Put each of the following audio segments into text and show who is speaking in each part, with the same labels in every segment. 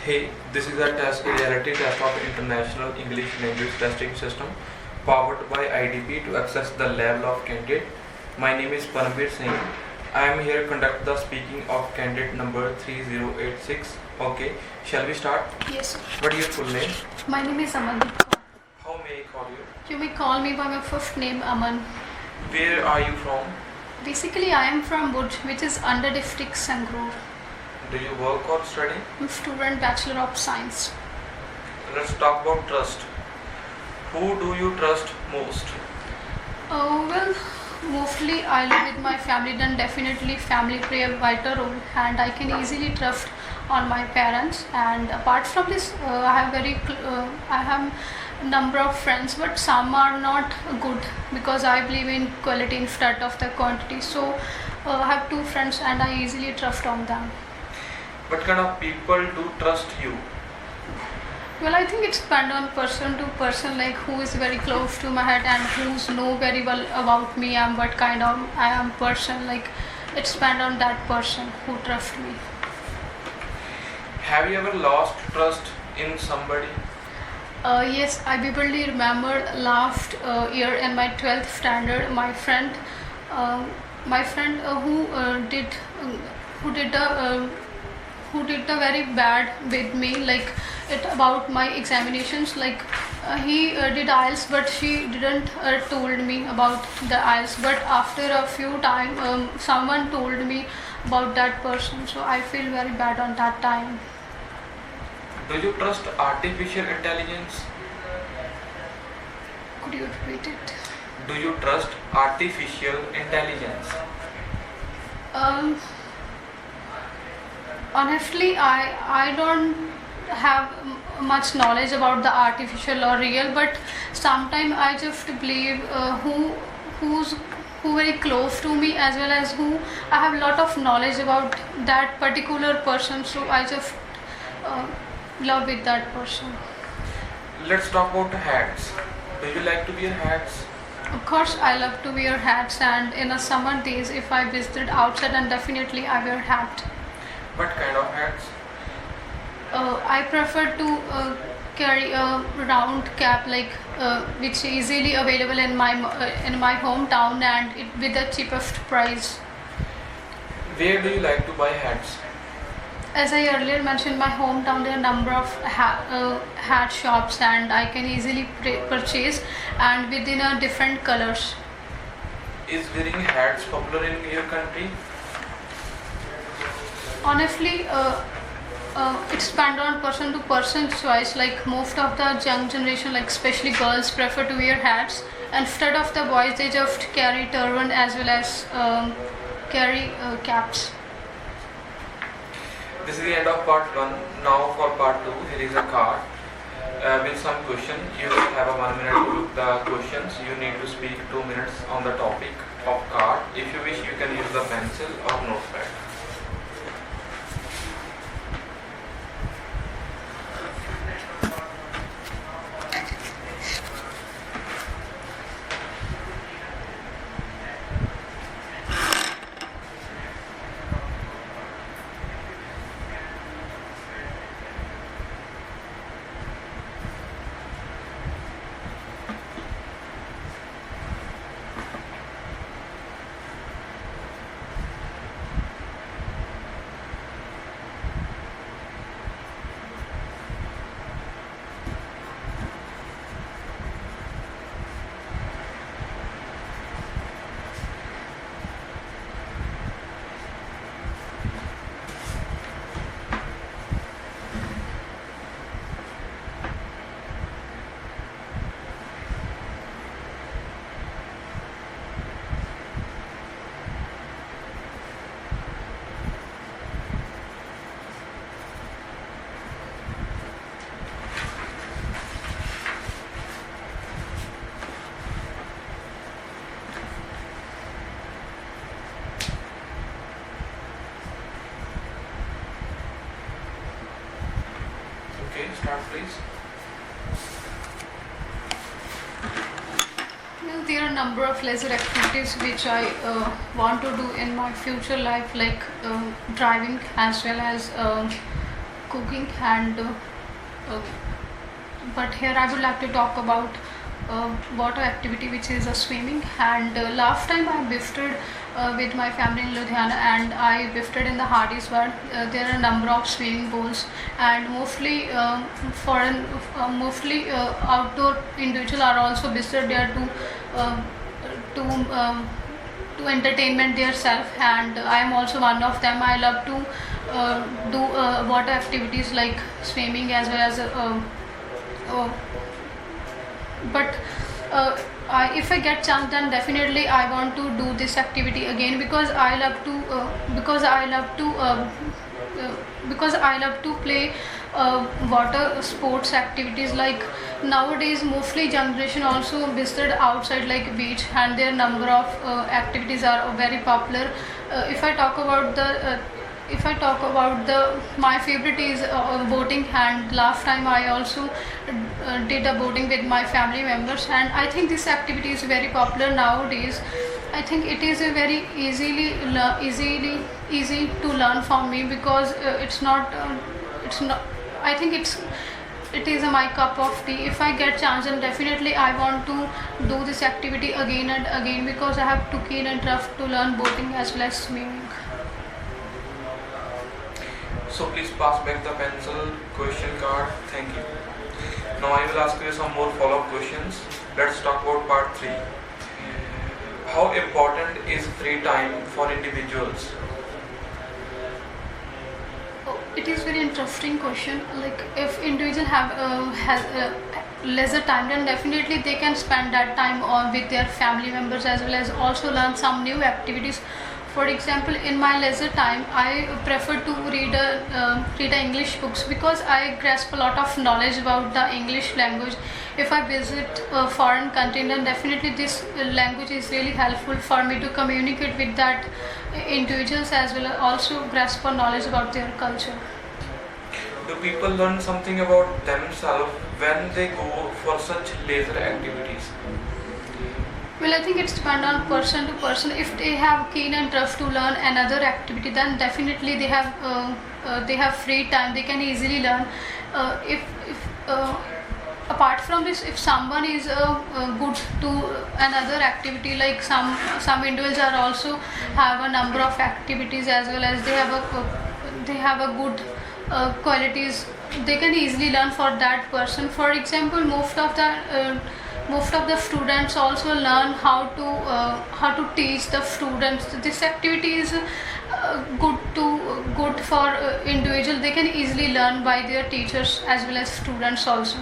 Speaker 1: Hey, this is a reality test of International English Language Testing System powered by IDP to assess the level of candidate. My name is Parambir Singh. I am here to conduct the speaking of candidate number 3086. Okay, shall we start?
Speaker 2: Yes, sir.
Speaker 1: What is your full name?
Speaker 2: My name is Amandeep Kaur.
Speaker 1: How may I call you?
Speaker 2: You may call me by my first name, Aman.
Speaker 1: Where are you from?
Speaker 2: Basically, I am from Bhuj, which is under district Sangrur.
Speaker 1: Do you work or study?
Speaker 2: I'm student Bachelor of Science.
Speaker 1: Let's talk about trust. Who do you trust most?
Speaker 2: Well, mostly I live with my family, then definitely family play a vital role, and I can easily trust on my parents. And apart from this, I have number of friends, but some are not good because I believe in quality instead of the quantity. So I have two friends, and I easily trust on them.
Speaker 1: What kind of people do trust you?
Speaker 2: Well, I think it's depend on person to person, like who is very close to my heart and who's know very well about me and what kind of I am person. Like it's depend on that person who trust me.
Speaker 1: Have you ever lost trust in somebody?
Speaker 2: Yes, I vividly remember last year in my 12th standard, my friend who did the very bad with me, like it about my examinations. Like he did IELTS, but she didn't told me about the IELTS. But after a few time, someone told me about that person, so I feel very bad on that time.
Speaker 1: Do you trust artificial intelligence?
Speaker 2: Could you repeat it?
Speaker 1: Do you trust artificial intelligence?
Speaker 2: Honestly, I don't have much knowledge about the artificial or real, but sometimes I just believe who very close to me, as well as who I have lot of knowledge about that particular person. So I just love with that person.
Speaker 1: Let's talk about hats. Do you like to wear hats?
Speaker 2: Of course, I love to wear hats, and in a summer days, if I visited outside, then definitely I wear hat.
Speaker 1: What kind of hats?
Speaker 2: I prefer to carry a round cap, like which is easily available in my hometown, and it with the cheapest price.
Speaker 1: Where do you like to buy hats?
Speaker 2: As I earlier mentioned, my hometown there are a number of hat shops, and I can easily purchase and within different colors.
Speaker 1: Is wearing hats popular in your country?
Speaker 2: Honestly, it's depend on person to person choice. Like most of the young generation, like especially girls, prefer to wear hats. Instead of the boys, they just carry turban as well as carry caps.
Speaker 1: This is the end of part 1. Now for part 2, here is a card with some question. You will have a 1 minute to look the questions. You need to speak 2 minutes on the topic of card. If you wish, you can use the pencil or notepad. Okay, start please.
Speaker 2: There are a number of leisure activities which I want to do in my future life, like driving as well as cooking and uh, but here I would like to talk about water activity, which is swimming. And last time I visited with my family in Ludhiana, and I visited in the Hardys World. There are a number of swimming pools, and mostly outdoor individuals are also visited there to to entertainment themselves, and I am also one of them. I love to do water activities like swimming as well as uh, but if I get chance, then definitely I want to do this activity again, because I love to play water sports activities. Like nowadays mostly generation also visited outside like beach, and their number of activities are very popular. If I talk about my favorite is boating, and last time I also did a boating with my family members, and I think this activity is very popular nowadays. I think it is a very easy to learn for me, because it's not I think it is my cup of tea. If I get chance, then definitely I want to do this activity again and again, because I have too keen interest to learn boating as well as swimming.
Speaker 1: So please pass back the pencil question card. Thank you. Now I will ask you some more follow-up questions. Let's talk about part 3. How important is free time for individuals?
Speaker 2: Oh, it is very interesting question. Like if individual has lesser time, then definitely they can spend that time on with their family members, as well as also learn some new activities. For example, in my leisure time, I prefer to read English books, because I grasp a lot of knowledge about the English language. If I visit a foreign country, then definitely this language is really helpful for me to communicate with that individuals, as well as also grasp for knowledge about their culture.
Speaker 1: Do people learn something about themselves when they go for such leisure activities?
Speaker 2: Well, I think it's depend on person to person. If they have keen interest to learn another activity, then definitely they have free time. They can easily learn. If apart from this, if someone is good to another activity, like some individuals are also have a number of activities, as well as they have a good qualities, they can easily learn for that person. For example, most of the students also learn how to teach the students. This activity is good for individual. They can easily learn by their teachers as well as students also.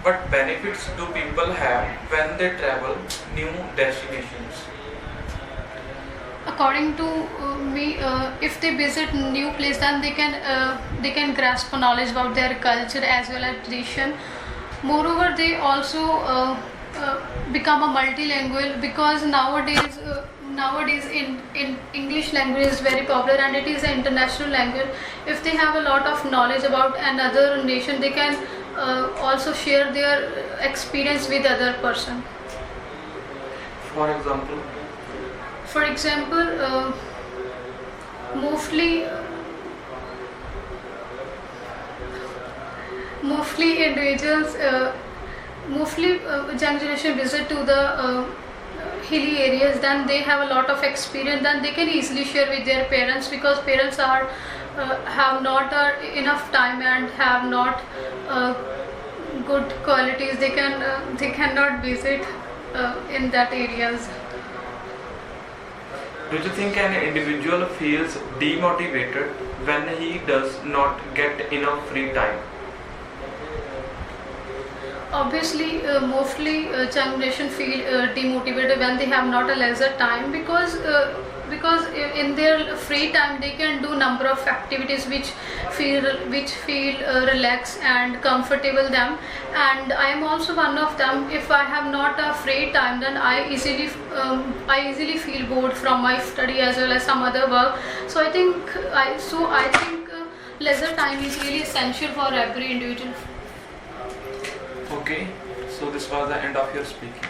Speaker 1: What benefits do people have when they travel new destinations?
Speaker 2: According to me, if they visit new place, then they can grasp knowledge about their culture as well as tradition. Moreover, they also become a multilingual, because nowadays in English language is very popular, and it is an international language. If they have a lot of knowledge about another nation, they can also share their experience with other person.
Speaker 1: For example?
Speaker 2: For example, mostly individuals, young generation visit to the hilly areas, then they have a lot of experience, then they can easily share with their parents, because parents are have not enough time and have not good qualities. They cannot visit in that areas.
Speaker 1: Do you think an individual feels demotivated when he does not get enough free time?
Speaker 2: Obviously, mostly young generation feel demotivated when they have not a leisure time, because in their free time they can do number of activities which feel relaxed and comfortable them. And I am also one of them. If I have not a free time, then I easily feel bored from my study as well as some other work. So I think leisure time is really essential for every individual.
Speaker 1: Okay, so this was the end of your speaking.